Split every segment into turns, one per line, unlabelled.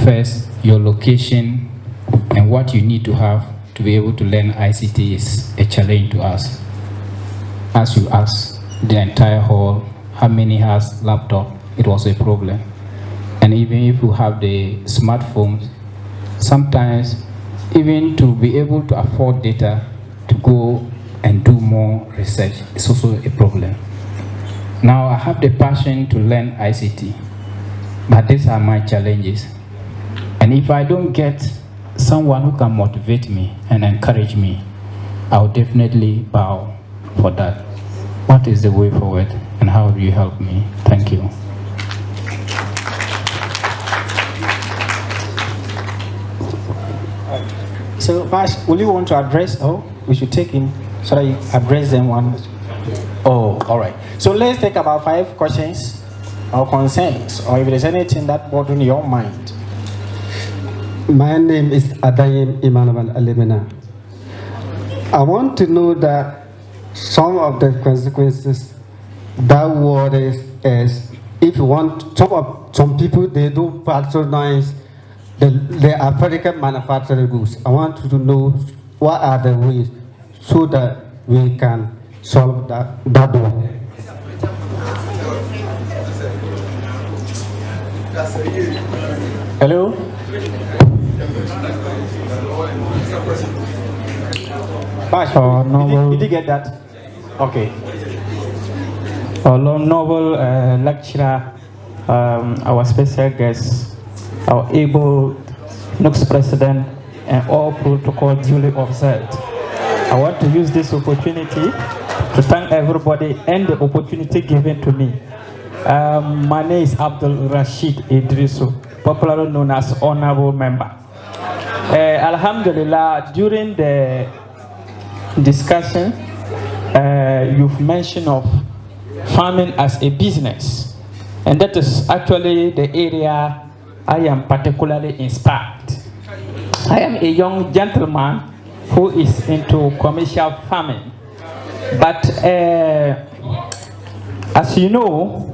first, your location and what you need to have to be able to learn ICT is a challenge to us. As you ask the entire hall how many has laptop, it was a problem. And even if you have the smartphones, sometimes even to be able to afford data to go and do more research is also a problem. Now I have the passion to learn ICT, but these are my challenges. And if I don't get someone who can motivate me and encourage me, I'll definitely bow for that. What is the way forward and how do you help me? Thank you.
So, Bash, will you want to address, we should take in, so that you address them one? Oh, all right. So let's take about 5 questions or concerns, or if there's anything that bothers your mind.
My name is Adayim Emmanuel Alimena. I want to know that some of the consequences that word is if you want, some people, they do patronize the African manufactured goods. I want to know what are the ways so that we can solve that one.
Hello? Bash, did you get that? Okay.
Our novel lecturer, our special guests, our able NUX president, and all protocol duly observed. I want to use this opportunity to thank everybody and the opportunity given to me. My name is Abdul Rashid Idrisu, popularly known as Honorable Member. Alhamdulillah, during the discussion, you've mentioned of farming as a business, and that is actually the area I am particularly inspired. I am a young gentleman who is into commercial farming, but as you know,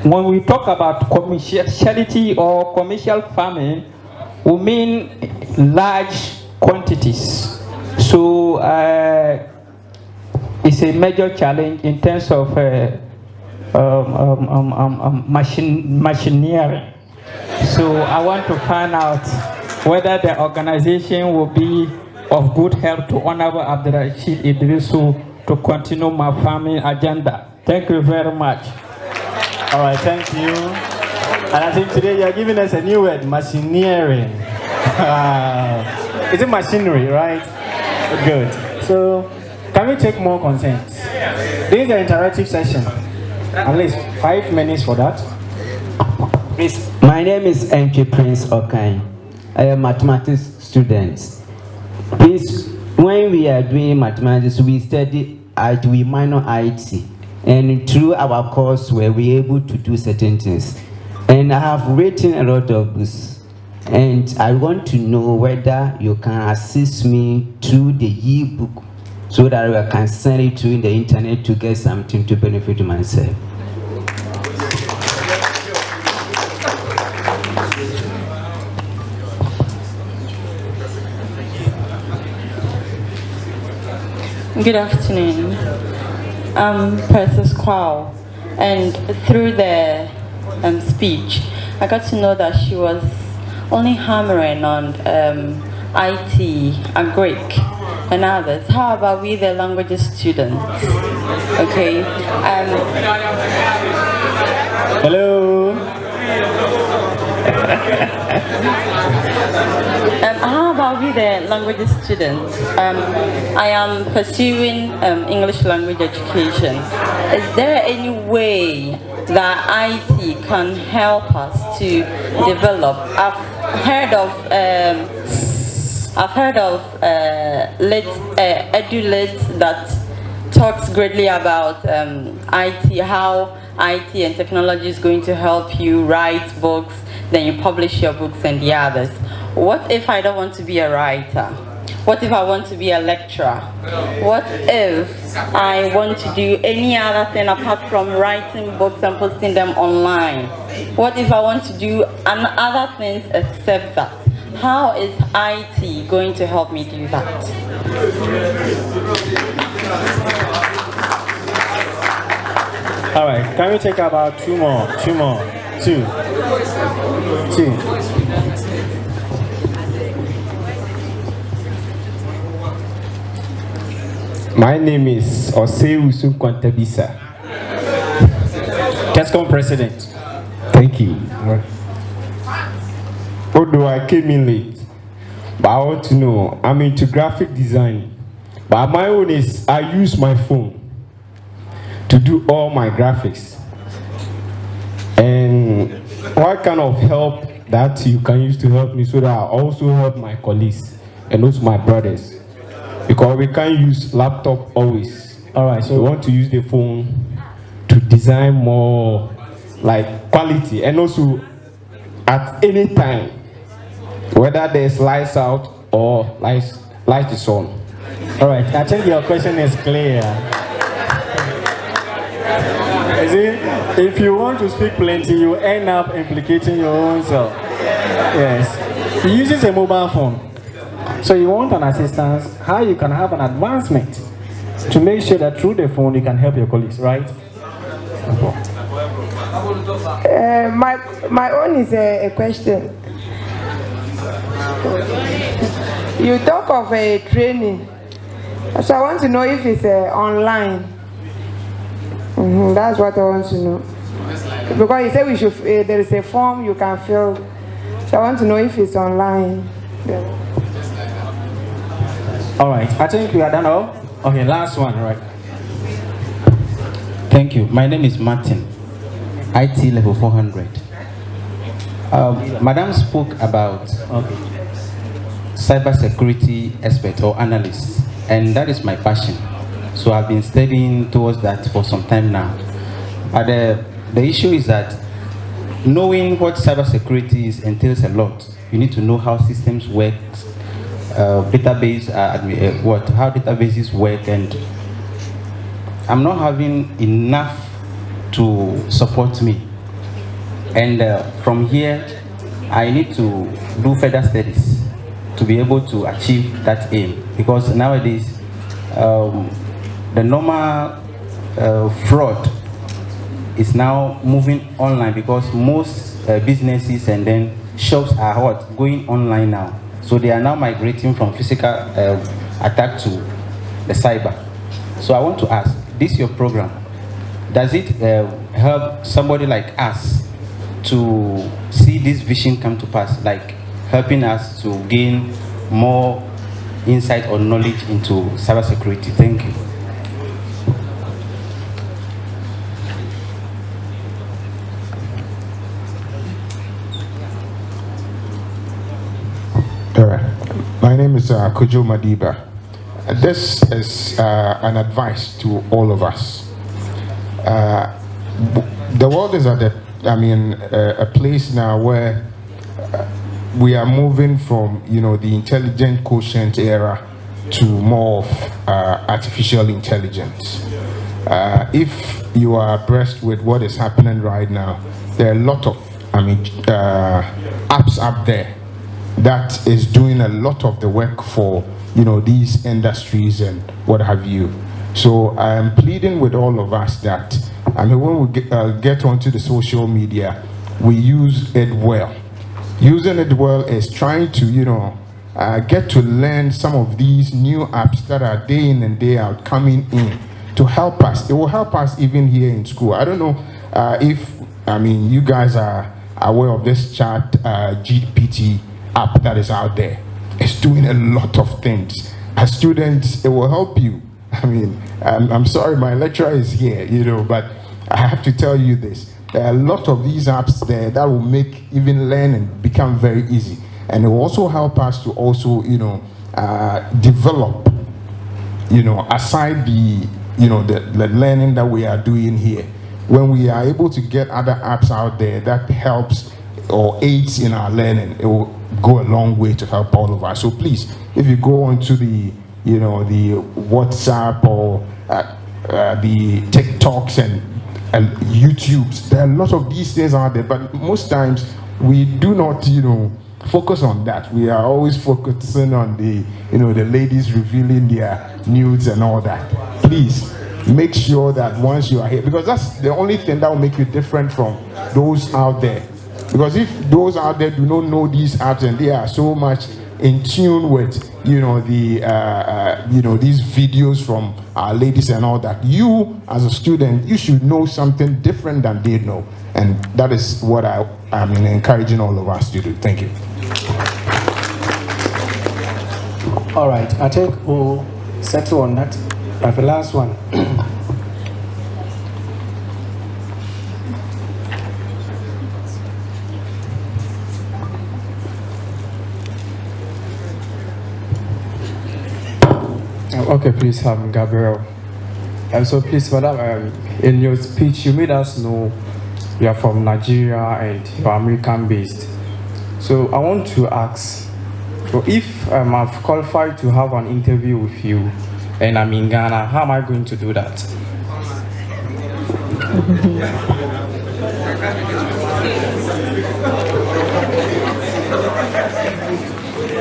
when we talk about commerciality or commercial farming, we mean large quantities. So it's a major challenge in terms of machinery. So I want to find out whether the organization will be of good help to Honorable Abdurrashid Idrisu to continue my farming agenda. Thank you very much.
All right, thank you. And I think today you are giving us a new word, machinery. Is it machinery, right? Good. So, can we take more concerns? This is an interactive session. At least 5 minutes for that.
Please, my name is Enki Prince Okai. I am a mathematics student. Please, when we are doing mathematics, we study IT, we minor IT. And through our course, we were able to do certain things. And I have written a lot of books. And I want to know whether you can assist me through the e-book so that I can send it to the internet to get something to benefit myself.
Good afternoon. I'm Persis Kwao, and through the speech, I got to know that she was only hammering on IT, Greek, and others. How about we, the languages students? Okay.
Hello.
How about we, the languages students? I am pursuing English language education. Is there any way that IT can help us to develop? I've heard of EduLit that talks greatly about IT, how IT and technology is going to help you write books, then you publish your books and the others. What if I don't want to be a writer? What if I want to be a lecturer? What if I want to do any other thing apart from writing books and posting them online? What if I want to do other things except that? How is IT going to help me do that?
All right, can we take about two more? Two.
My name is Oseusu Kwantabisa.
Tescom president.
Thank you. Although I came in late, but I want to know, I'm into graphic design, but my own is I use my phone to do all my graphics. And what kind of help that you can use to help me so that I also help my colleagues and also my brothers? Because we can't use laptop always.
All right, so
we want to use the phone to design more like quality, and also at any time, whether there's lights out or light is on.
all right, I think your question is clear. You see, if you want to speak plenty, you end up implicating your own self. Yes. He uses a mobile phone. So you want an assistance, how you can have an advancement to make sure that through the phone you can help your colleagues, right?
My own is a question. You talk of a training, so I want to know if it's online. That's what I want to know. Because you said we should. There is a form you can fill, so I want to know if it's online. Yeah.
All right, I think we are done all. Okay, last one, right?
Thank you. My name is Martin, IT level 400. Madam spoke about cybersecurity expert or analyst, and that is my passion. So I've been studying towards that for some time now. But the issue is that knowing what cybersecurity is entails a lot. You need to know how systems work, how databases work, and I'm not having enough to support me. And from here, I need to do further studies to be able to achieve that aim. Because nowadays, the normal fraud is now moving online, because most businesses and then shops are going online now. So they are now migrating from physical attack to the cyber. So I want to ask, this your program, does it help somebody like us to see this vision come to pass, like helping us to gain more insight or knowledge into cybersecurity? Thank you.
All right. My name is Kojo Madiba. This is an advice to all of us. The world is at a place now where we are moving from, the intelligent quotient era to more of artificial intelligence. If you are abreast with what is happening right now, there are a lot of, apps up there that is doing a lot of the work for these industries and what have you. So I am pleading with all of us that when we get onto the social media, we use it well. Using it well is trying to get to learn some of these new apps that are day in and day out coming in to help us. It will help us even here in school. I don't know if you guys are aware of this chat GPT app that is out there. It's doing a lot of things. As students, it will help you. I'm sorry my lecturer is here, but I have to tell you this. There are a lot of these apps there that will make even learning become very easy. And it will also help us to also, develop, aside the learning that we are doing here. When we are able to get other apps out there that helps or aids in our learning, it will go a long way to help all of us. So please, if you go onto the the WhatsApp or the TikToks and YouTubes, there are a lot of these things out there, but most times we do not focus on that. We are always focusing on the the ladies revealing their nudes and all that. Please make sure that once you are here, because that's the only thing that will make you different from those out there. Because if those out there do not know these apps and they are so much in tune with these videos from our ladies and all that, you as a student, you should know something different than they know, and that is what I'm encouraging all of us to do. Thank you.
All right, I think we'll settle on that. The last one.
Okay, please, Gabriel. So please, madam, in your speech, you made us know you are from Nigeria and you are American-based. So I want to ask, so if I've qualified to have an interview with you and I'm in Ghana, how am I going to do that?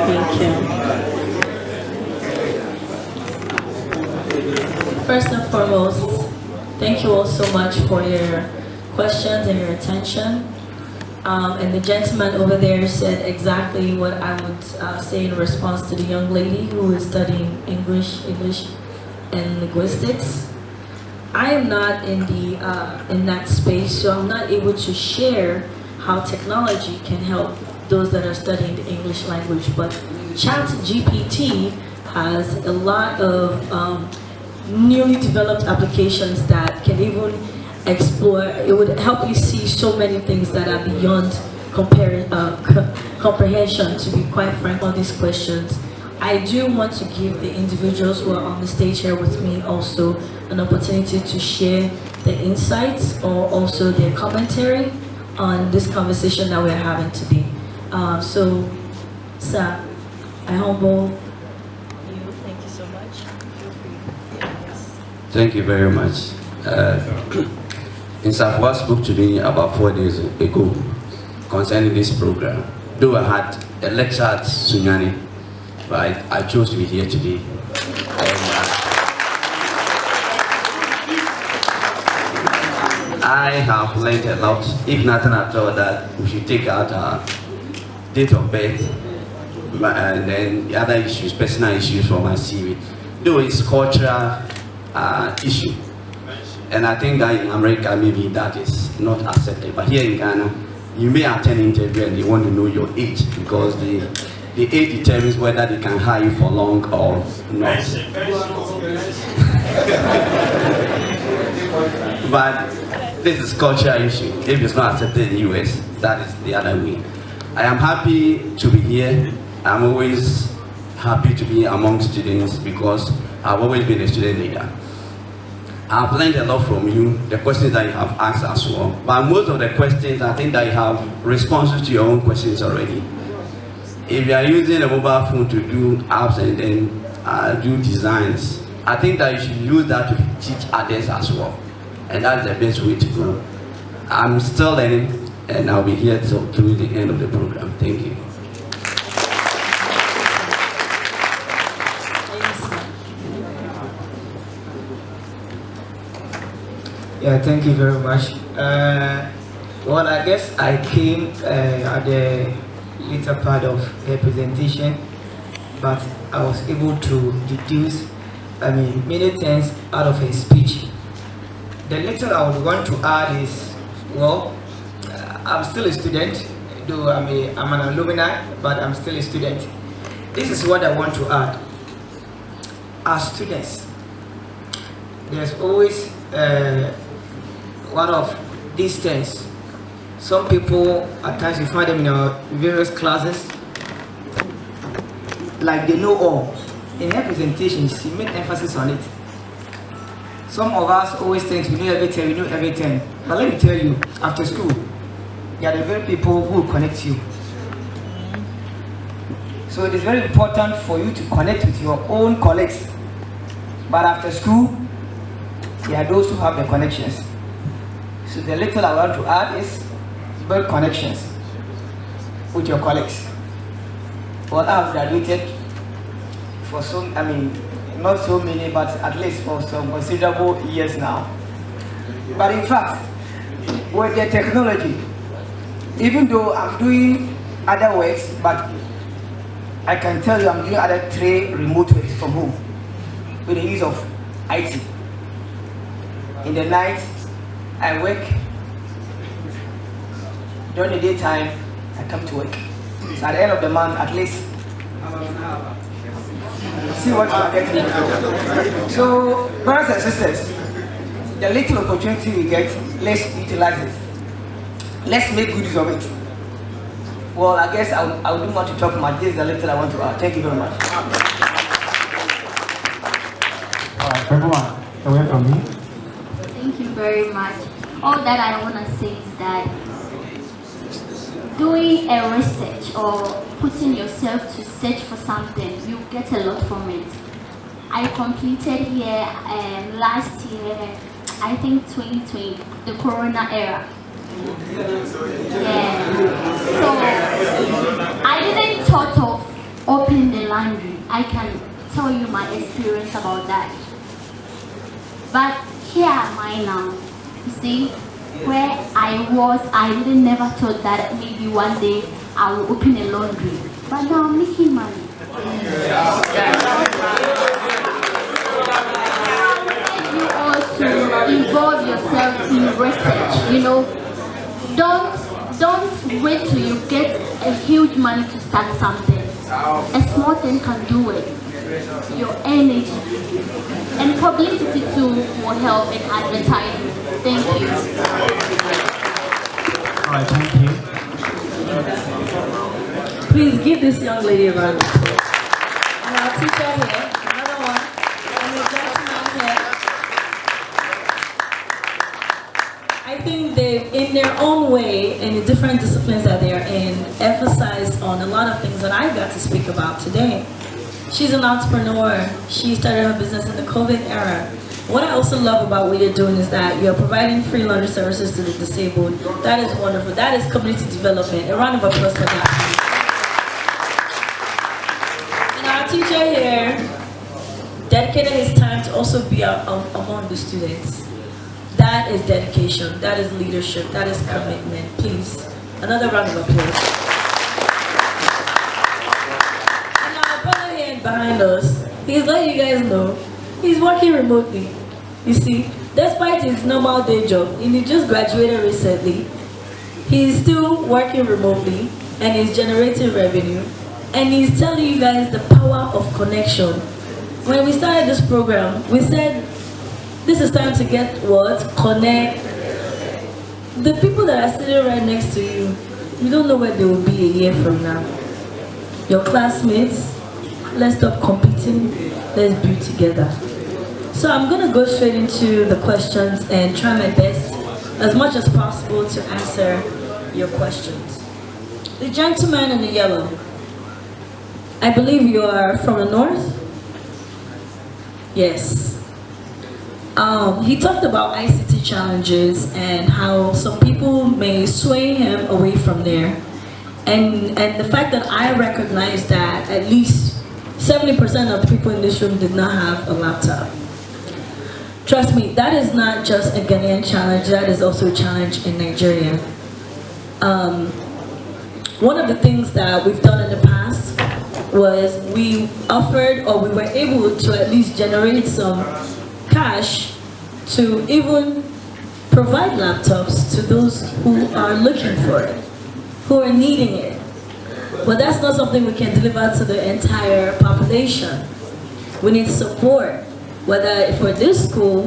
Thank you. First and foremost, thank you all so much for your questions and your attention. And the gentleman over there said exactly what I would say in response to the young lady who is studying English and linguistics. I am not in that space, so I'm not able to share how technology can help those that are studying the English language. But ChatGPT has a lot of newly developed applications that can even explore. It would help you see so many things that are beyond comprehension, to be quite frank on these questions. I do want to give the individuals who are on the stage here with me also an opportunity to share their insights or also their commentary on this conversation that we're having today. So, sir, I humble you. Thank you so much. Feel free. Yes.
Thank you very much. Insafwa spoke to me about 4 days ago concerning this program. Though I had a lecture at Sunyani, but I chose to be here today. I have learned a lot, if nothing at all, that we should take out our date of birth and then the other issues, personal issues from our CV. Though it's cultural issue. And I think that in America, maybe that is not accepted. But here in Ghana, you may attend an interview and they want to know your age, because the age determines whether they can hire you for long or not. But this is cultural issue. If it's not accepted in the US, that is the other way. I am happy to be here. I'm always happy to be among students because I've always been a student leader. I've learned a lot from you, the questions that you have asked as well. But most of the questions, I think that you have responses to your own questions already. If you are using a mobile phone to do apps and then do designs, I think that you should use that to teach others as well. And that's the best way to go. I'm still learning, and I'll be here till through the end of the program. Thank you.
Yeah, thank you very much. Well, I guess I came at the later part of the presentation, but I was able to deduce, many things out of his speech. The little I would want to add is, well, I'm still a student, though I'm an alumni, but I'm still a student. This is what I want to add. As students, there's always one of these things. Some people, at times you find them in our various classes, like they know all. In her presentation, she made emphasis on it. Some of us always think we know everything, But let me tell you, after school, they are the very people who will connect you. So it is very important for you to connect with your own colleagues. But after school, there are those who have the connections. So the little I want to add is build connections with your colleagues. Well, I have graduated for some, not so many, but at least for some considerable years now. But in fact, with the technology, even though I'm doing other works, but I can tell you I'm doing other 3 remote works from home with the use of IT. In the night, I work. During the daytime, I come to work. So at the end of the month, at least, see what you are getting. So, brothers and sisters, the little opportunity we get, let's utilize it. Let's make good use of it. Well, I guess I wouldn't want to talk much. This is the little I want to add. Thank you very much.
All right, everyone, away from me.
Thank you very much. All that I want to say is that doing a research or putting yourself to search for something, you get a lot from it. I completed here last year, I think 2020, the Corona era. Yeah. So I didn't thought of opening the laundry. I can tell you my experience about that. But here am I now. You see, where I was, I didn't never thought that maybe one day I will open a laundry. But now I'm making money. You also involve yourself in research, you know. Don't wait till you get a huge money to start something. A small thing can do it. Your energy and publicity too will help in advertising. Thank you.
All right, thank you.
Please give this young lady a round of applause. And our teacher here, another one, and the gentleman here. I think they've, in their own way, in the different disciplines that they are in, emphasized on a lot of things that I got to speak about today. She's an entrepreneur. She started her business in the COVID era. What I also love about what you're doing is that you're providing free laundry services to the disabled. That is wonderful. That is community development. A round of applause for that. And our teacher here dedicated his time to also be among the students. That is dedication. That is leadership. That is commitment. Please, another round of applause. Behind us, he's letting you guys know he's working remotely. You see, despite his normal day job, and he just graduated recently, he's still working remotely and he's generating revenue, and he's telling you guys the power of connection. When we started this program, we said this is time to get what? Connect. The people that are sitting right next to you, you don't know where they will be a year from now. Your classmates. Let's stop competing, let's build together. So I'm gonna go straight into the questions and try my best as much as possible to answer your questions. The gentleman in the yellow, I believe you are from the north? Yes. He talked about ICT challenges and how some people may sway him away from there. And the fact that I recognize that at least 70% of people in this room did not have a laptop. Trust me, that is not just a Ghanaian challenge, that is also a challenge in Nigeria. One of the things that we've done in the past was we offered, or we were able to at least generate some cash to even provide laptops to those who are looking for it, who are needing it. But that's not something we can deliver to the entire population. We need support. Whether for this school,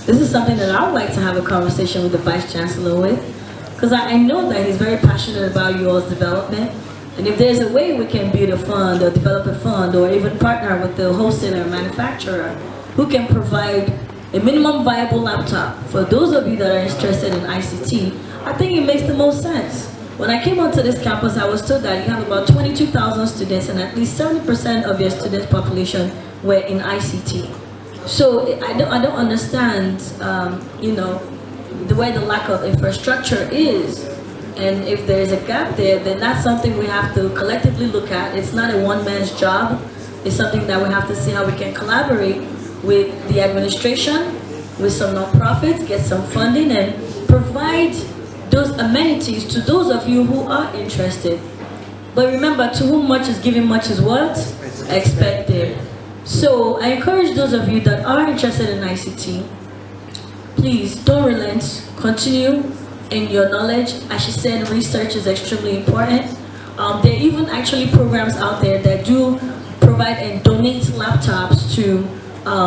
this is something that I would like to have a conversation with the Vice Chancellor with, because I know that he's very passionate about you all's development. And if there's a way we can build a fund or develop a fund or even partner with the wholesaler or manufacturer who can provide a minimum viable laptop for those of you that are interested in ICT, I think it makes the most sense. When I came onto this campus, I was told that you have about 22,000 students and at least 70% of your student population were in ICT. So I don't understand, where the lack of infrastructure is. And if there's a gap there, then that's something we have to collectively look at. It's not a one-man's job. It's something that we have to see how we can collaborate with the administration, with some nonprofits, get some funding, and provide those amenities to those of you who are interested. But remember, to whom much is given, much is what? Expected. So I encourage those of you that are interested in ICT, please don't relent, continue in your knowledge. As she said, research is extremely important. There are even actually programs out there that do provide and donate laptops to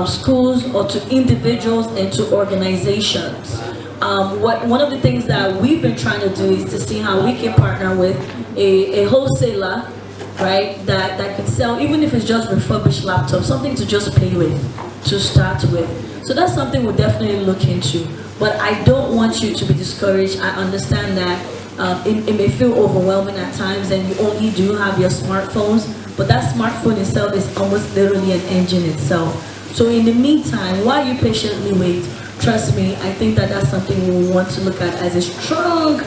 schools or to individuals and to organizations. One of the things that we've been trying to do is to see how we can partner with a wholesaler, right, that can sell, even if it's just refurbished laptops, something to just play with, to start with. So that's something we'll definitely look into. But I don't want you to be discouraged. I understand that it may feel overwhelming at times and you only do have your smartphones, but that smartphone itself is almost literally an engine itself. So in the meantime, while you patiently wait, trust me, I think that that's something we want to look at as a strong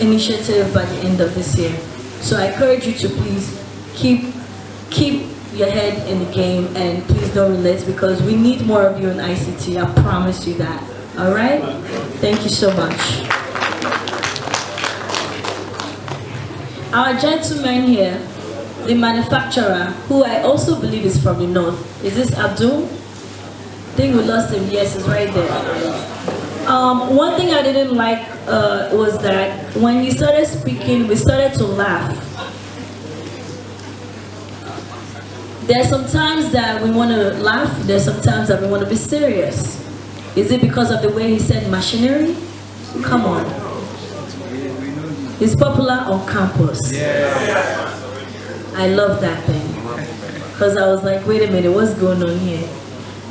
initiative by the end of this year. So I encourage you to please keep your head in the game and please don't relent, because we need more of you in ICT. I promise you that. All right? Thank you so much. Our gentleman here, the manufacturer, who I also believe is from the north. Is this Abdul? I think we lost him. Yes, he's right there. One thing I didn't like was that when he started speaking, we started to laugh. There's some times that we want to laugh, there's some times that we want to be serious. Is it because of the way he said machinery? Come on. He's popular on campus. I love that thing. Because I was like, wait a minute, what's going on here?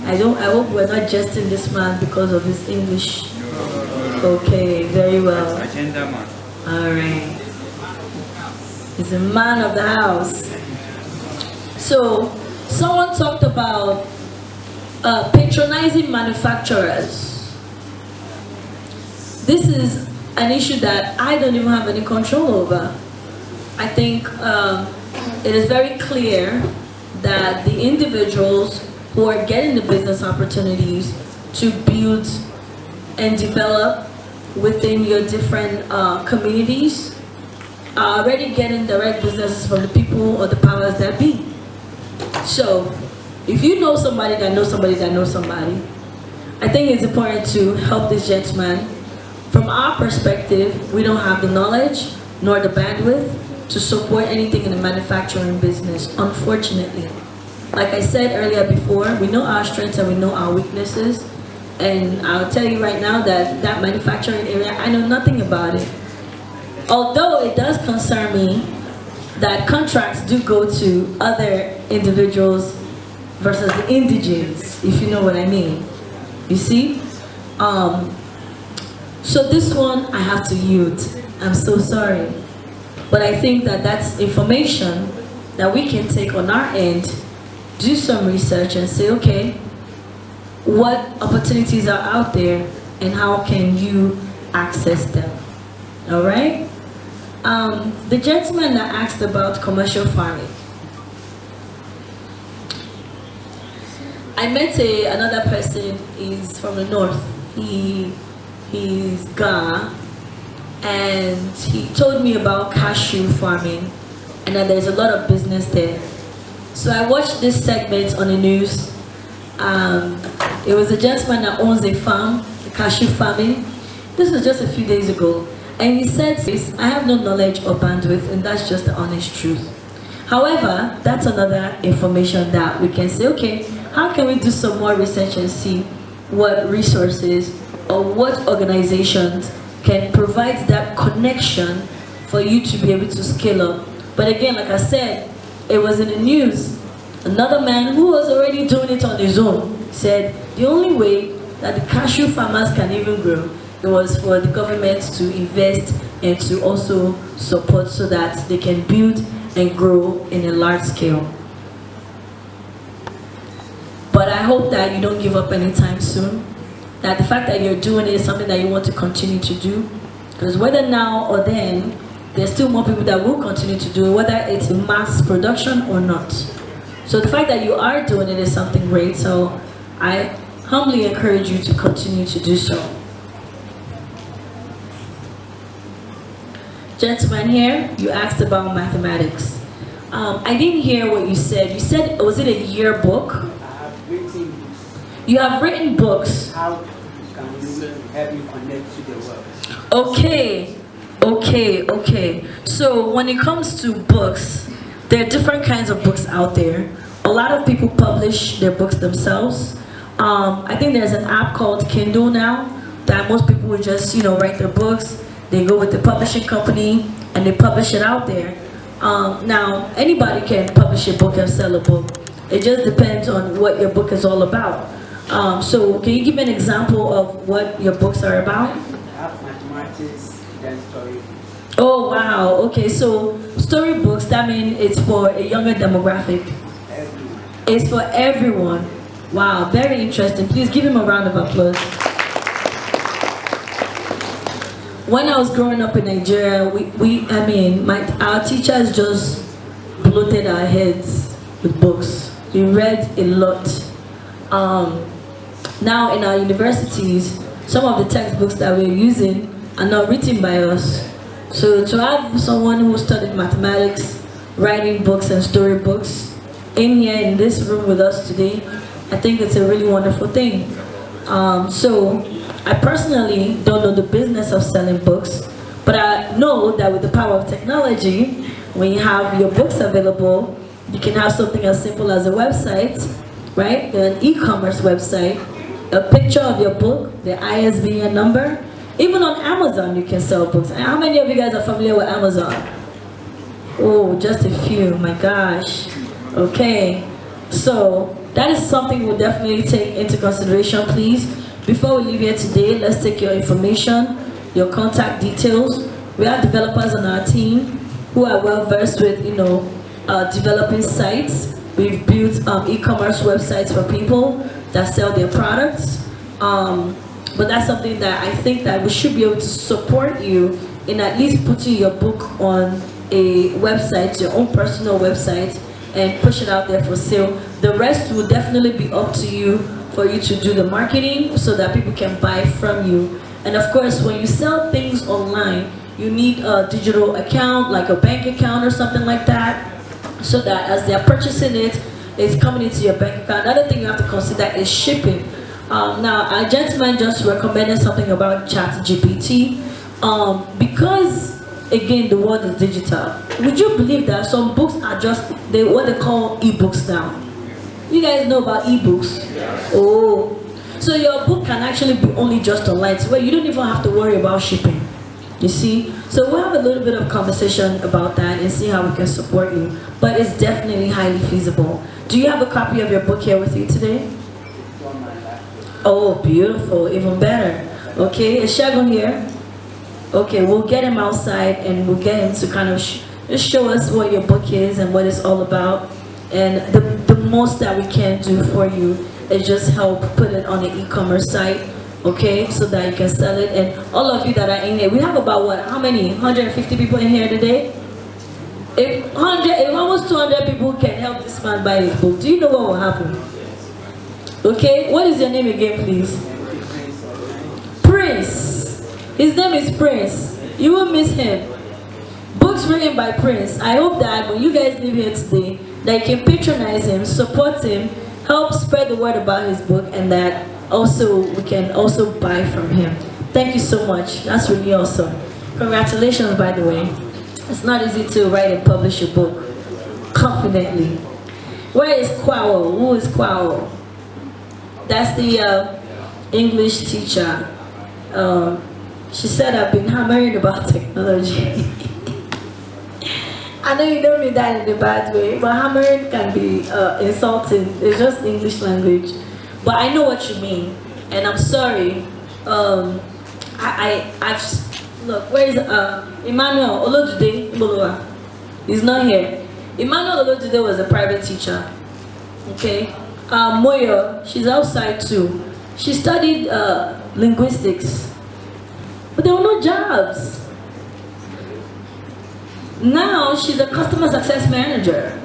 I hope we're not jesting this man because of his English. Okay, very well. All right. He's a man of the house. So, someone talked about patronizing manufacturers. This is an issue that I don't even have any control over. I think it is very clear that the individuals who are getting the business opportunities to build and develop within your different communities are already getting direct businesses from the people or the powers that be. So, if you know somebody that knows somebody that knows somebody, I think it's important to help this gentleman. From our perspective, we don't have the knowledge nor the bandwidth to support anything in the manufacturing business, unfortunately. Like I said earlier before, we know our strengths and we know our weaknesses. And I'll tell you right now that that manufacturing area, I know nothing about it. Although it does concern me that contracts do go to other individuals versus the indigenes, if you know what I mean. You see? So this one I have to yield. I'm so sorry. But I think that that's information that we can take on our end, do some research and say, okay, what opportunities are out there and how can you access them? All right? The gentleman that asked about commercial farming. I met another person, he's from the north. He's Ga, and he told me about cashew farming and that there's a lot of business there. So I watched this segment on the news. It was a gentleman that owns a farm, a cashew farming. This was just a few days ago. And he said, I have no knowledge or bandwidth, and that's just the honest truth. However, that's another information that we can say, okay, how can we do some more research and see what resources or what organizations can provide that connection for you to be able to scale up. But again, like I said, it was in the news. Another man who was already doing it on his own said the only way that the cashew farmers can even grow, it was for the government to invest and to also support so that they can build and grow in a large scale. But I hope that you don't give up anytime soon, that the fact that you're doing it is something that you want to continue to do, because whether now or then, there's still more people that will continue to do it, whether it's in mass production or not. So the fact that you are doing it is something great, so I humbly encourage you to continue to do so. Gentleman here, you asked about mathematics. I didn't hear what you said. You said, was it a yearbook?
I have written books.
You have written books.
How can you help me connect to the world?
Okay. So when it comes to books, there are different kinds of books out there. A lot of people publish their books themselves. I think there's an app called Kindle now that most people would just, write their books. They go with the publishing company and they publish it out there. Now, anybody can publish a book and sell a book. It just depends on what your book is all about. So can you give me an example of what your books are about?
I have mathematics, then story.
Oh wow, okay, so storybooks, that means it's for a younger demographic.
Everyone.
It's for everyone. Wow, very interesting. Please give him a round of applause. When I was growing up in Nigeria, our teachers just bloated our heads with books. We read a lot. Now in our universities, some of the textbooks that we're using are not written by us. So to have someone who studied mathematics, writing books and storybooks in here in this room with us today, I think it's a really wonderful thing. So I personally don't know the business of selling books, but I know that with the power of technology, when you have your books available, you can have something as simple as a website, right? An e-commerce website, a picture of your book, the ISBN number. Even on Amazon, you can sell books. And how many of you guys are familiar with Amazon? Oh, just a few, my gosh. Okay, so that is something we'll definitely take into consideration, please. Before we leave here today, let's take your information, your contact details. We have developers on our team who are well versed with, developing sites. We've built e-commerce websites for people that sell their products. But that's something that I think that we should be able to support you in at least putting your book on a website, your own personal website, and push it out there for sale. The rest will definitely be up to you for you to do the marketing so that people can buy from you. And of course, when you sell things online, you need a digital account, like a bank account or something like that, so that as they're purchasing it, it's coming into your bank account. Another thing you have to consider is shipping. Now, a gentleman just recommended something about ChatGPT because, again, the world is digital. Would you believe that some books are just what they call ebooks now? You guys know about ebooks? Oh, so your book can actually be only just online, so where you don't even have to worry about shipping. You see? So we'll have a little bit of conversation about that and see how we can support you. But it's definitely highly feasible. Do you have a copy of your book here with you today? Oh, beautiful, even better. Okay, is Shagun here? Okay, we'll get him outside and we'll get him to kind of just show us what your book is and what it's all about. And the most that we can do for you is just help put it on an e-commerce site, okay, so that you can sell it. And all of you that are in here, we have about what, how many? 150 people in here today? If almost 200 people can help this man buy his book, do you know what will happen? Okay, what is your name again, please? Prince. His name is Prince. You will miss him. Books written by Prince. I hope that when you guys leave here today, that you can patronize him, support him, help spread the word about his book, and that also we can also buy from him. Thank you so much. That's really awesome. Congratulations, by the way. It's not easy to write and publish a book confidently. Where is Kwao? Who is Kwao? That's the English teacher. She said I've been hammering about technology. I know you don't mean that in a bad way, but hammering can be insulting. It's just English language. But I know what you mean, and I'm sorry. Look, where is Emmanuel Olojude Mbolowa? He's not here. Emmanuel Olojude was a private teacher. Okay. Moyo, she's outside too. She studied linguistics, but there were no jobs. Now she's a customer success manager.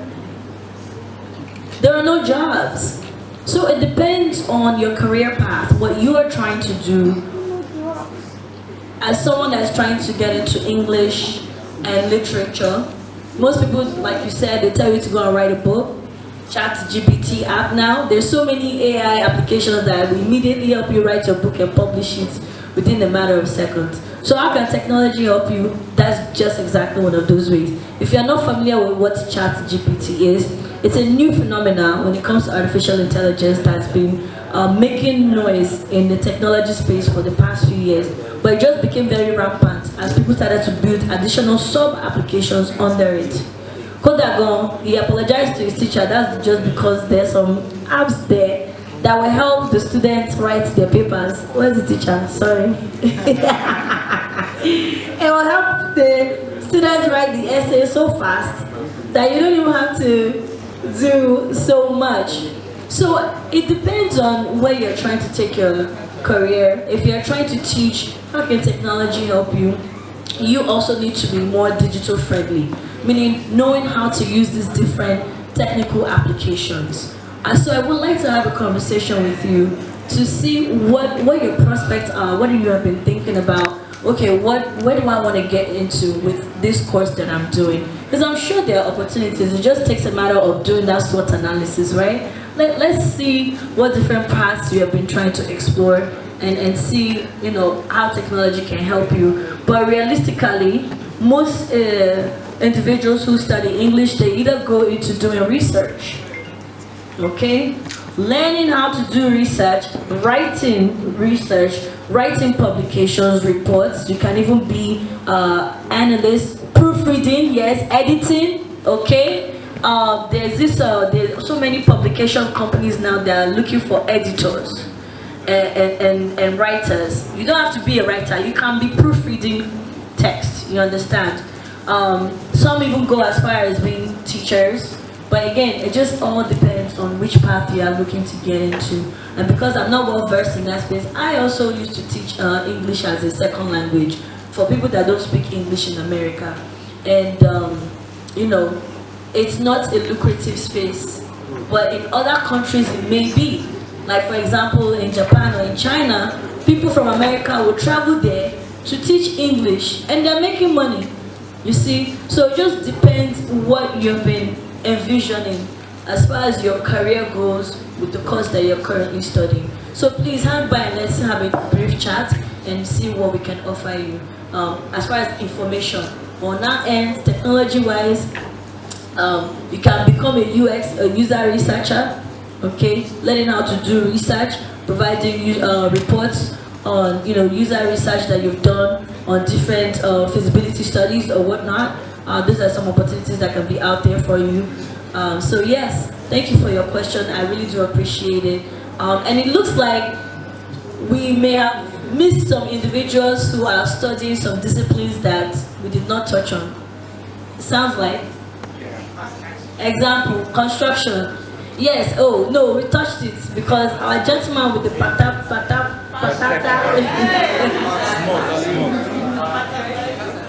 There are no jobs. So it depends on your career path, what you are trying to do. As someone that's trying to get into English and literature, most people, like you said, they tell you to go and write a book. ChatGPT app now. There's so many AI applications that will immediately help you write your book and publish it within a matter of seconds. So how can technology help you? That's just exactly one of those ways. If you're not familiar with what ChatGPT is, it's a new phenomenon when it comes to artificial intelligence that's been making noise in the technology space for the past few years, but it just became very rampant as people started to build additional sub-applications under it. Kodagon, he apologized to his teacher. That's just because there's some apps there that will help the students write their papers. Where's the teacher? Sorry. It will help the students write the essay so fast that you don't even have to do so much. So it depends on where you're trying to take your career. If you're trying to teach, how can technology help you? You also need to be more digital friendly, meaning knowing how to use these different technical applications. And so I would like to have a conversation with you to see what your prospects are, what you have been thinking about. Okay, where do I want to get into with this course that I'm doing? Because I'm sure there are opportunities. It just takes a matter of doing that SWOT analysis, right? Let's see what different paths you have been trying to explore and see, how technology can help you. But realistically, most individuals who study English, they either go into doing research, okay? Learning how to do research, writing publications, reports. You can even be analyst, proofreading, yes, editing, okay? There's so many publication companies now that are looking for editors and writers. You don't have to be a writer. You can be proofreading text, you understand? Some even go as far as being teachers. But again, it just all depends on which path you are looking to get into. And because I'm not well versed in that space, I also used to teach English as a second language for people that don't speak English in America. And, it's not a lucrative space, but in other countries it may be. Like for example, in Japan or in China, people from America will travel there to teach English and they're making money, you see? So it just depends what you've been envisioning as far as your career goes with the course that you're currently studying. So please hang by and let's have a brief chat and see what we can offer you as far as information. On our end, technology-wise, you can become a user researcher, okay? Learning how to do research, providing you reports on user research that you've done on different feasibility studies or whatnot. These are some opportunities that can be out there for you. So yes, thank you for your question. I really do appreciate it. And it looks like we may have missed some individuals who are studying some disciplines that we did not touch on. It sounds like. Example, construction. Yes, oh no, we touched it because our gentleman with the patata.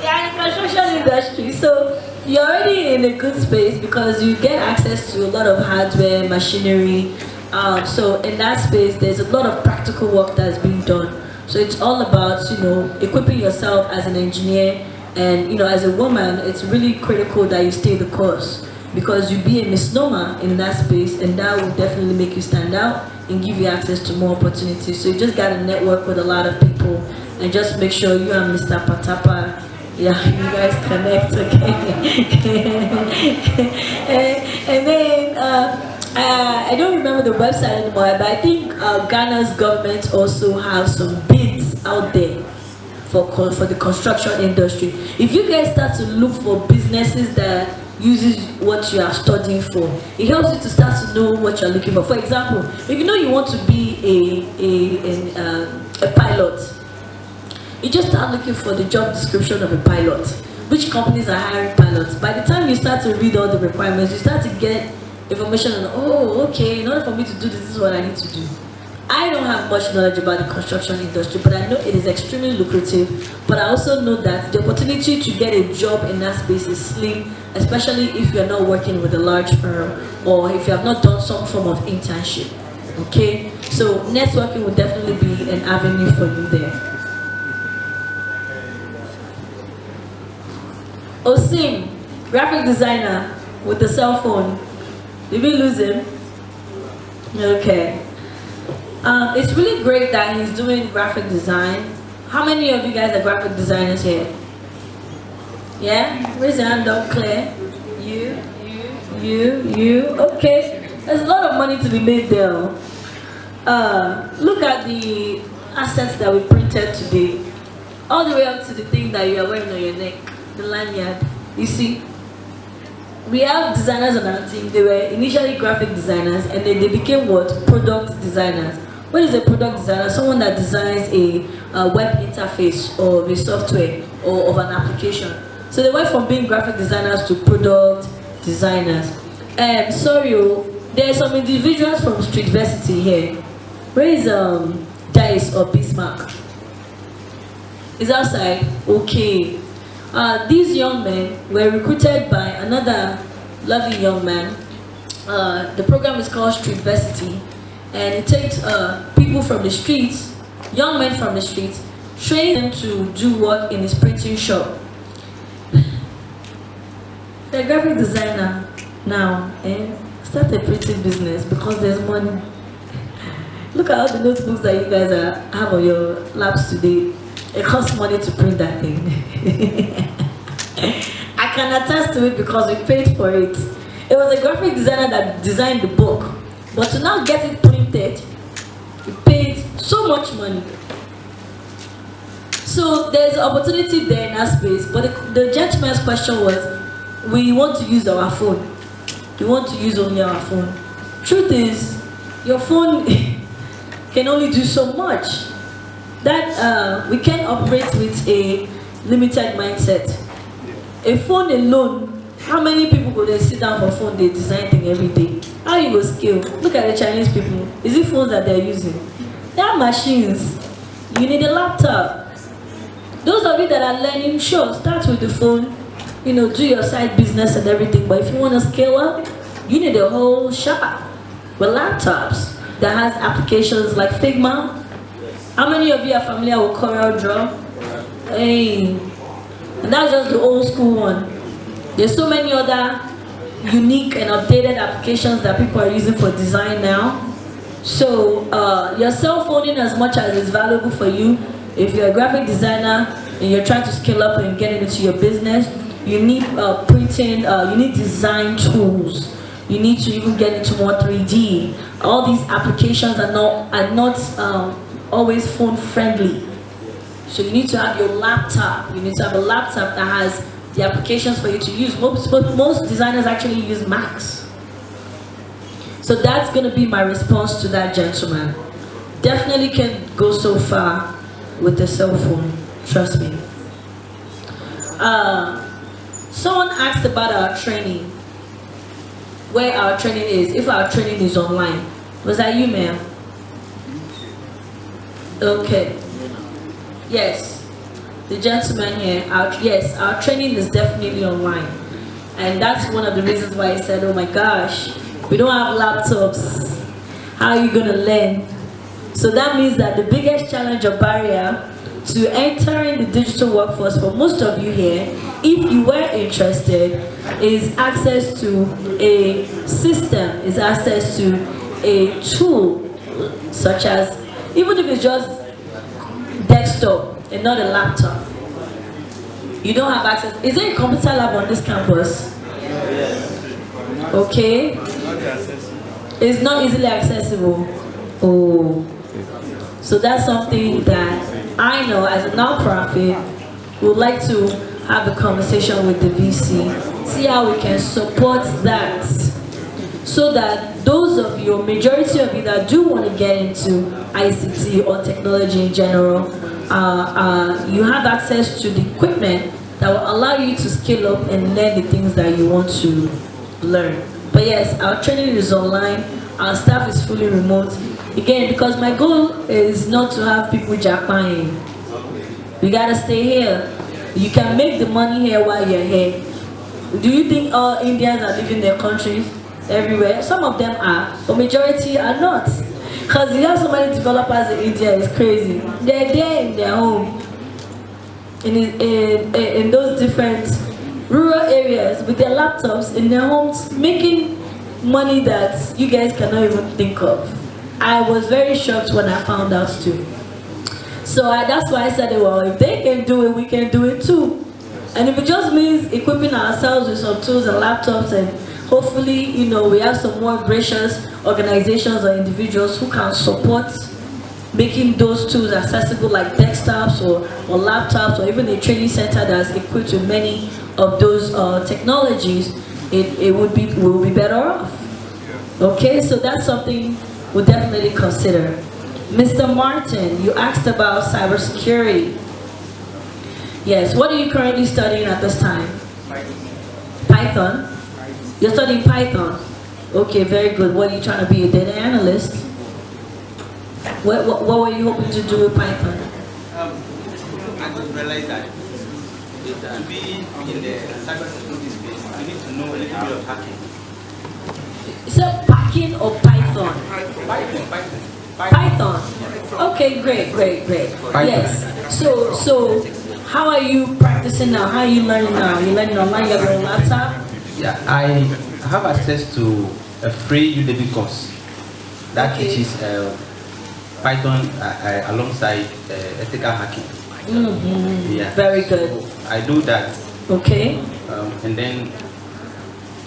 Yeah, in the construction industry. So you're already in a good space because you get access to a lot of hardware, machinery. So in that space, there's a lot of practical work that's being done. So it's all about, equipping yourself as an engineer, and as a woman, it's really critical that you stay the course, because you be a misnomer in that space, and that will definitely make you stand out and give you access to more opportunities. So you just got to network with a lot of people and just make sure you and Mr. Patapa, you guys connect, okay? and then I don't remember the website anymore, but I think Ghana's government also has some bids out there for the construction industry. If you guys start to look for businesses that uses what you are studying for, it helps you to start to know what you're looking for. For example, if you know you want to be a pilot, You just start looking for the job description of a pilot. Which companies are hiring pilots? By the time you start to read all the requirements, you start to get information on, oh, okay, in order for me to do this, this is what I need to do. I don't have much knowledge about the construction industry, but I know it is extremely lucrative. But I also know that the opportunity to get a job in that space is slim, especially if you're not working with a large firm or if you have not done some form of internship. Okay? So networking will definitely be an avenue for you there. Osim, graphic designer with the cell phone. Did we lose him? Okay. It's really great that he's doing graphic design. How many of you guys are graphic designers here? Yeah? Raise your hand up, Claire. You. Okay. There's a lot of money to be made there. Look at the assets that we printed today. All the way up to the thing that you are wearing on your neck, the lanyard. You see? We have designers on our team. They were initially graphic designers and then they became what? Product designers. What is a product designer? Someone that designs a web interface or a software or of an application. So they went from being graphic designers to product designers. Sorry, there are some individuals from Streetversity here. Where is Dice or Bismarck? Is outside? Okay. These young men were recruited by another lovely young man. The program is called Streetversity, and it takes people from the streets, young men from the streets, train them to do work in his printing shop. The graphic designer now, start a printing business because there's money. Look at all the notebooks that you guys have on your laps today. It costs money to print that thing. I can attest to it because we paid for it. It was a graphic designer that designed the book, but to now get it printed, we paid so much money. So there's opportunity there in that space, but the gentleman's question was, we want to use our phone. We want to use only our phone. Truth is, your phone can only do so much. That we can operate with a limited mindset. A phone alone, how many people go they sit down for phone, they design things every day? How you go scale? Look at the Chinese people. Is it phones that they're using? They are machines. You need a laptop. Those of you that are learning, sure, start with the phone, do your side business and everything. But if you want to scale up, you need a whole shop with laptops that has applications like Figma. How many of you are familiar with CorelDRAW? Hey, and that's just the old school one. There's so many other unique and updated applications that people are using for design now. So your cell phone, in as much as it's valuable for you, if you're a graphic designer and you're trying to scale up and get into your business, you need printing, you need design tools. You need to even get into more 3D. All these applications are not always phone friendly. So you need to have your laptop. You need to have a laptop that has the applications for you to use. Most designers actually use Macs. So that's going to be my response to that gentleman. Definitely can go so far with the cell phone. Trust me. Someone asked about our training. Where our training is, if our training is online. Was that you, ma'am? Okay. Yes. The gentleman here, yes, our training is definitely online. And that's one of the reasons why I said, oh my gosh, we don't have laptops. How are you going to learn? So that means that the biggest challenge or barrier to entering the digital workforce for most of you here, if you were interested, is access to a system, is access to a tool, such as, even if it's just desktop and not a laptop. You don't have access. Is there a computer lab on this campus? Okay. It's not easily accessible. Oh. So that's something that I know as a non-profit would like to have a conversation with the VC, see how we can support that, so that those of you, majority of you that do want to get into ICT or technology in general, you have access to the equipment that will allow you to scale up and learn the things that you want to learn. But yes, our training is online, our staff is fully remote. Again, because my goal is not to have people jackpying. You gotta stay here. You can make the money here while you're here. Do you think all Indians are leaving their countries everywhere? Some of them are, but majority are not. Because you have so many developers in India, it's crazy. They're there in their home, in those different rural areas with their laptops in their homes, making money that you guys cannot even think of. I was very shocked when I found out too. So that's why I said, well, if they can do it, we can do it too. And if it just means equipping ourselves with some tools and laptops, and hopefully, you know, we have some more gracious organizations or individuals who can support making those tools accessible, like desktops or laptops, or even a training center that's equipped with many of those technologies, we'll be better off. Okay, so that's something we'll definitely consider. Mr. Martin, you asked about cybersecurity. Yes, what are you currently studying at this time? Python? You're studying Python? Okay, very good. What are you trying to be, a data analyst? What were you hoping to do with Python?
I just realized that to be in the cybersecurity space, you need to know a little bit of hacking.
Is it hacking or Python? Python. Okay, great.
Python.
Yes. So how are you practicing now? How are you learning now? Are you learning online? You have your laptop?
Yeah, I have access to a free Udemy course that teaches Python alongside ethical hacking. Yeah.
Very good.
So I do that.
Okay.
And then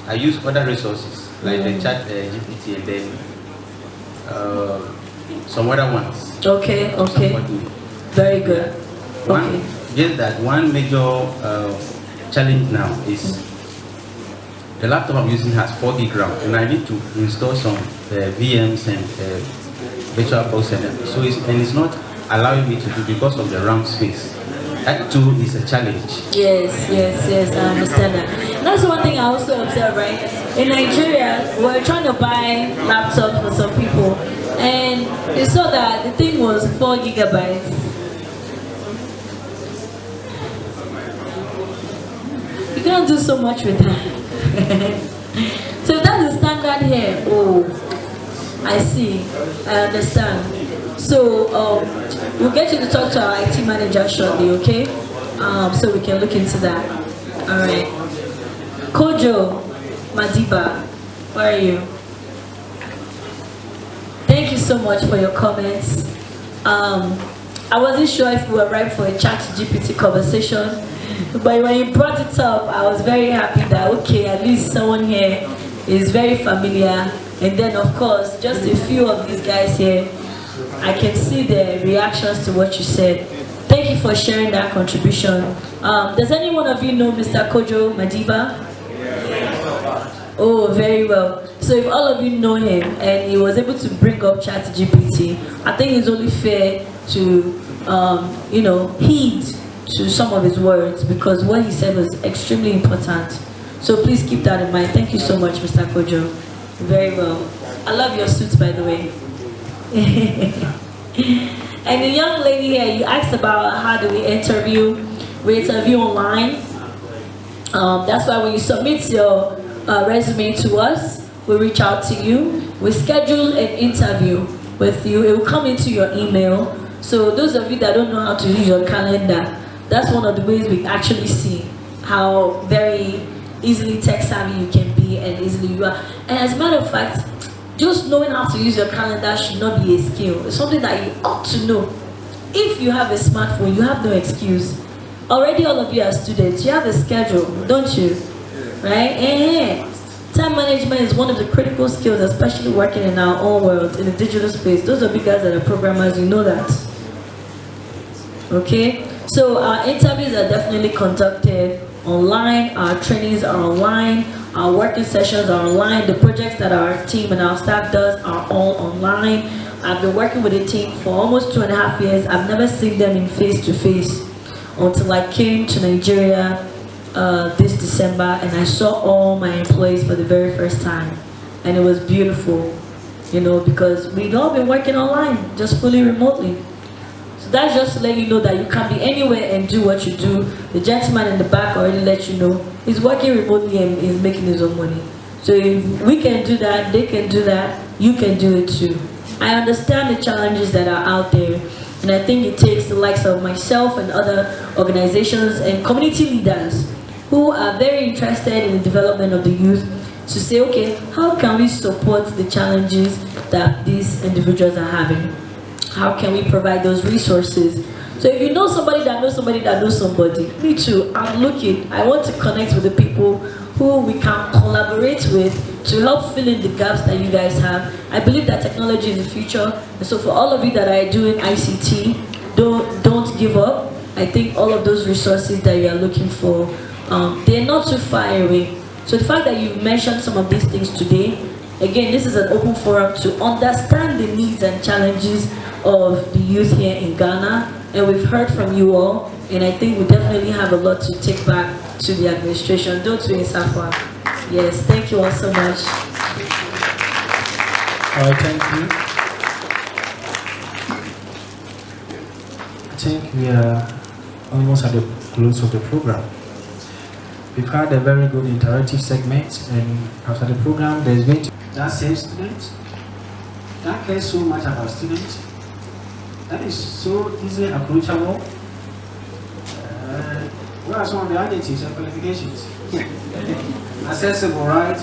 I use other resources like the chat GPT, and then some other ones.
Okay. Very good.
One major challenge now is the laptop I'm using has 4 gig RAM, and I need to install some VMs and virtual box, and so it's not allowing me to do because of the RAM space. That too is a challenge.
Yes, I understand that. That's one thing I also observe, right? In Nigeria, we're trying to buy laptops for some people, and you saw that the thing was 4 gigabytes. You can't do so much with that. So if that's the standard here, oh, I see, I understand. So we'll get you to talk to our IT manager shortly, okay? So we can look into that. All right. Kojo Madiba, where are you? Thank you so much for your comments. I wasn't sure if we were right for a ChatGPT conversation, but when you brought it up, I was very happy that, okay, at least someone here is very familiar. And then, of course, just a few of these guys here, I can see the reactions to what you said. Thank you for sharing that contribution. Does any one of you know Mr. Kojo Madiba? Oh, very well. So if all of you know him and he was able to bring up ChatGPT, I think it's only fair to, heed to some of his words, because what he said was extremely important. So please keep that in mind. Thank you so much, Mr. Kojo. Very well. I love your suits, by the way. And the young lady here, you asked about how do we interview. We interview online. That's why when you submit your resume to us, we reach out to you. We schedule an interview with you. It will come into your email. So those of you that don't know how to use your calendar, that's one of the ways we actually see how very easily tech savvy you can be and easily you are. And as a matter of fact, just knowing how to use your calendar should not be a skill. It's something that you ought to know. If you have a smartphone, you have no excuse. Already all of you are students, you have a schedule, don't you? Right? Time management is one of the critical skills, especially working in our own world, in the digital space. Those of you guys that are programmers, you know that. Okay? So our interviews are definitely conducted online, our trainings are online, our working sessions are online, the projects that our team and our staff does are all online. I've been working with a team for almost 2.5 years. I've never seen them in face-to-face until I came to Nigeria this December, and I saw all my employees for the very first time. And it was beautiful, you know, because we'd all been working online, just fully remotely. So that's just to let you know that you can be anywhere and do what you do. The gentleman in the back already let you know he's working remotely and he's making his own money. So if we can do that, they can do that, you can do it too. I understand the challenges that are out there, and I think it takes the likes of myself and other organizations and community leaders who are very interested in the development of the youth to say, okay, how can we support the challenges that these individuals are having? How can we provide those resources? So if you know somebody that knows somebody that knows somebody, me too, I'm looking. I want to connect with the people who we can collaborate with to help fill in the gaps that you guys have. I believe that technology is the future. And so for all of you that are doing ICT, don't give up. I think all of those resources that you are looking for, they're not too far away. So the fact that you've mentioned some of these things today, again, this is an open forum to understand the needs and challenges of the youth here in Ghana. And we've heard from you all, and I think we definitely have a lot to take back to the administration. Don't we, Safa? Yes, thank you all so much.
All right, thank you. I think we are almost at the close of the program. We've had a very good interactive segment, and after the program, there's going to be that same student that cares so much about students, that is so easily approachable. What are some of the adjectives and qualifications? Accessible, right?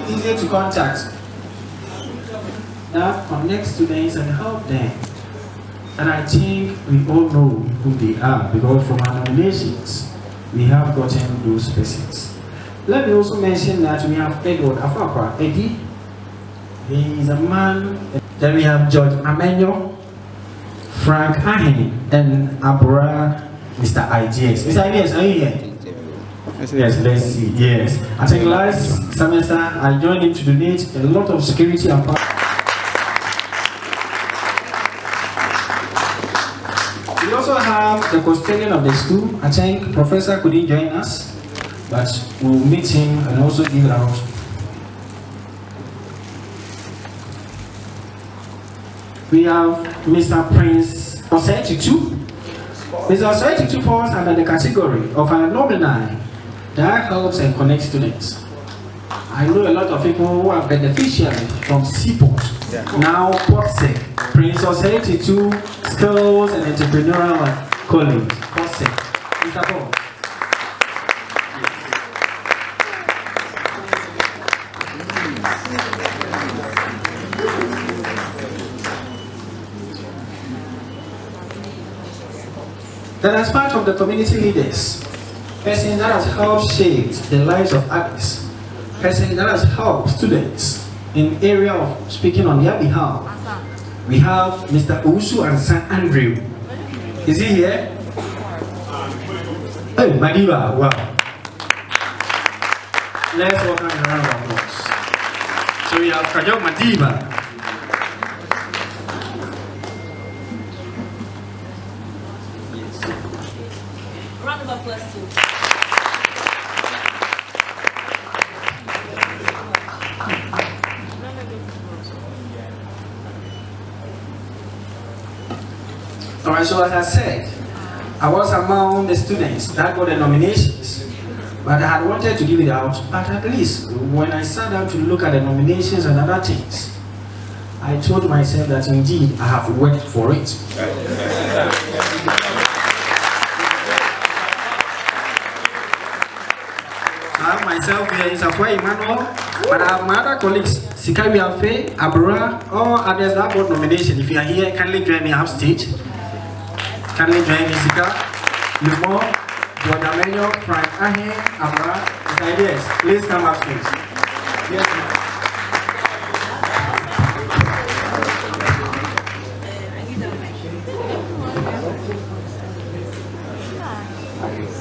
Easy to contact. That connects students and help them. And I think we all know who they are, because from our nominations, we have gotten those persons. Let me also mention that we have Edward Afakwa Eddie. He is a man. Then we have George Amenyo, Frank Ahen, and Abura, Mr. IGS. Mr. IGS, are you here? Yes, let's see. Yes. I think last semester I joined him to donate a lot of security and power. We also have the custodian of the school. I think Professor couldn't join us, but we'll meet him and also give it out. We have Mr. Prince Osetitu. Mr. Osetitu falls under the category of an alumni that helps and connects students. I know a lot of people who are beneficiaries from Seaport, now POTSEC, Prince Osetitu Skills and Entrepreneurial College, POTSEC. Mr. Paul. Then as part of the community leaders, persons that has helped shape the lives of others, persons that has helped students in area of speaking on their behalf, we have Mr. Usu and San Andrew. Is he here? Hey, Madiba, wow. Let's welcome a round of applause. So we have Kajo Madiba.
Round of applause too.
Alright, so as I said, I was among the students that got the nominations, but I had wanted to give it out. But at least when I sat down to look at the nominations and other things, I told myself that indeed I have worked for it. I have myself here in Safwa Emmanuel, but I have my other colleagues, Sikawi Afe, Abura, or others that got nomination. If you are here, kindly join me upstage. Kindly join me, Sika, Lumo, Godamenyo, Frank Ahe, Abura, Mr. Ideas. Please come upstage. Yes, ma'am.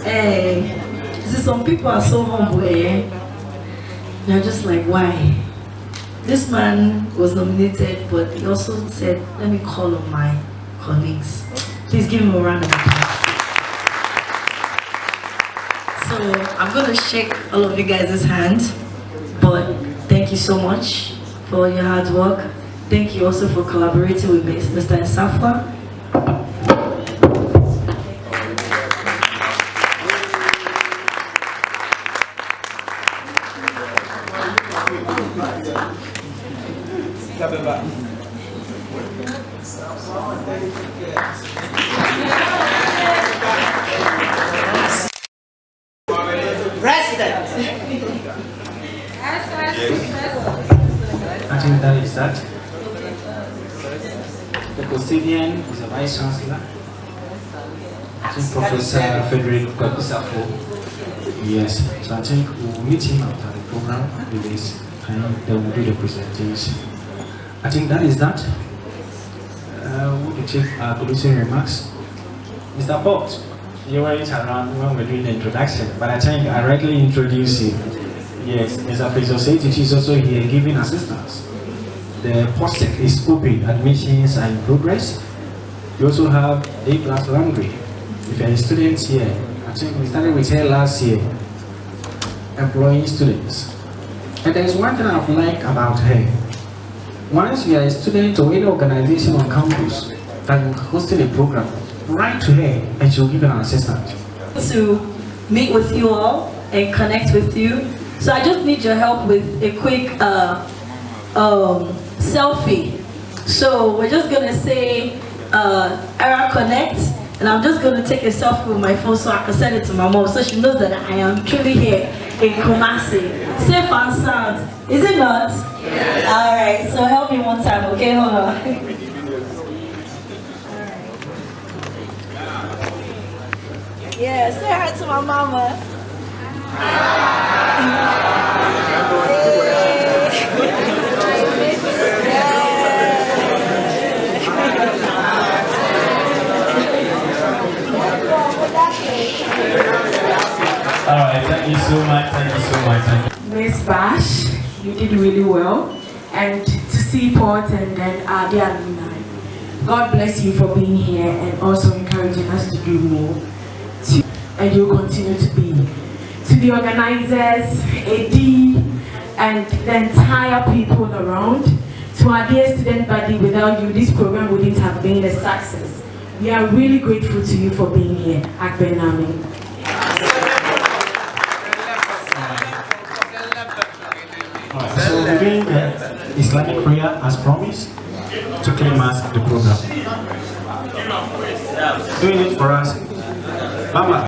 Hey, see, some people are so humble, eh? They're just like, why? this man was nominated, but he also said, let me call on my colleagues. Please give him a round of applause. So I'm going to shake all of you guys' hands, but thank you so much for your hard work. Thank you also for collaborating with Mr. Nsafwa.
I think that is that. The custodian is a vice chancellor. I think Professor Frederick Kwabisafo. Yes, so I think we'll meet him after the program release and then we'll do the presentation. I think that is that. We will take our closing remarks. Mr. Pott, you weren't around when we were doing the introduction, but I think I rightly introduced you. Yes, Mr. President is also here giving assistance. The post is open, admissions are in progress. We also have A+ Laundry. If you're a student here, I think we started with her last year, employing students. And there's one thing I've liked about her. Once you are a student or any organization on campus that is hosting a program, write to her and she'll give you an assistant.
To meet with you all and connect with you. So I just need your help with a quick selfie. So we're just gonna say Era Connect, and I'm just gonna take a selfie with my phone so I can send it to my mom so she knows that I am truly here in Kumasi. Safe and sound, is it not? Yes. All right, so help me one time, okay? Hold on. Yeah, say hi to my mama.
Alright, thank you so much, thank you so much. Thank you.
Miss Bash, you did really well. And to see Port and then the alumni, God bless you for being here and also encouraging us to do more. And you'll continue to be. To the organizers, AD, and the entire people around, to our dear student body, without you, this program wouldn't have been a success. We are really grateful to you for being here. Akbenami.
So we're doing the Islamic prayer as promised to climax the program. Doing it for us, Mama.